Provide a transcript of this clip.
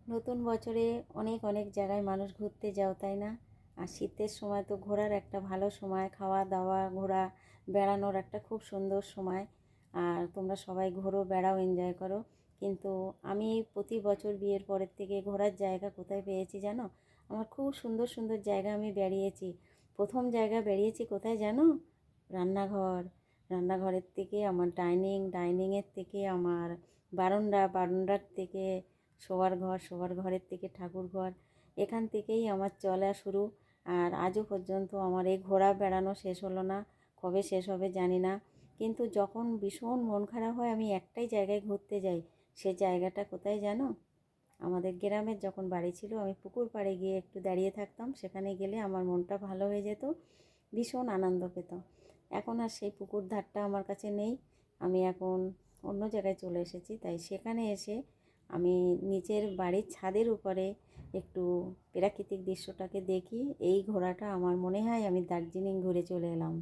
নতুন বছরে অনেক অনেক জায়গায় মানুষ ঘুরতে যাও, তাই না? আর শীতের সময় তো ঘোরার একটা ভালো সময়, খাওয়া দাওয়া ঘোরা বেড়ানোর একটা খুব সুন্দর সময়। আর তোমরা সবাই ঘোরো, বেড়াও, এনজয় করো। কিন্তু আমি প্রতি বছর বিয়ের পরের থেকে ঘোরার জায়গা কোথায় পেয়েছি জানো? আমার খুব সুন্দর সুন্দর জায়গা আমি বেরিয়েছি। প্রথম জায়গা বেরিয়েছি কোথায় জানো? রান্নাঘর। রান্নাঘরের থেকে আমার ডাইনিংয়ের থেকে আমার বারান্দার থেকে শোয়ার ঘর, শোয়ার ঘরের থেকে ঠাকুর ঘর। এখান থেকেই আমার চলা শুরু। আর আজও পর্যন্ত আমার এই ঘোরা বেড়ানো শেষ হলো না। কবে শেষ হবে জানি না। কিন্তু যখন ভীষণ মন খারাপ হয় আমি একটাই জায়গায় ঘুরতে যাই। সে জায়গাটা কোথায় জানো? আমাদের গ্রামের যখন বাড়ি ছিল আমি পুকুর পাড়ে গিয়ে একটু দাঁড়িয়ে থাকতাম। সেখানে গেলে আমার মনটা ভালো হয়ে যেত, ভীষণ আনন্দ পেতাম। এখন আর সেই পুকুর ধারটা আমার কাছে নেই। আমি এখন অন্য জায়গায় চলে এসেছি, তাই সেখানে এসে আমি নিচের বাড়ির ছাদের উপরে একটু প্রাকৃতিক দৃশ্যটাকে দেখি। এই ঘোরাটা আমার মনে হয় আমি দার্জিলিং ঘুরে চলে এলাম।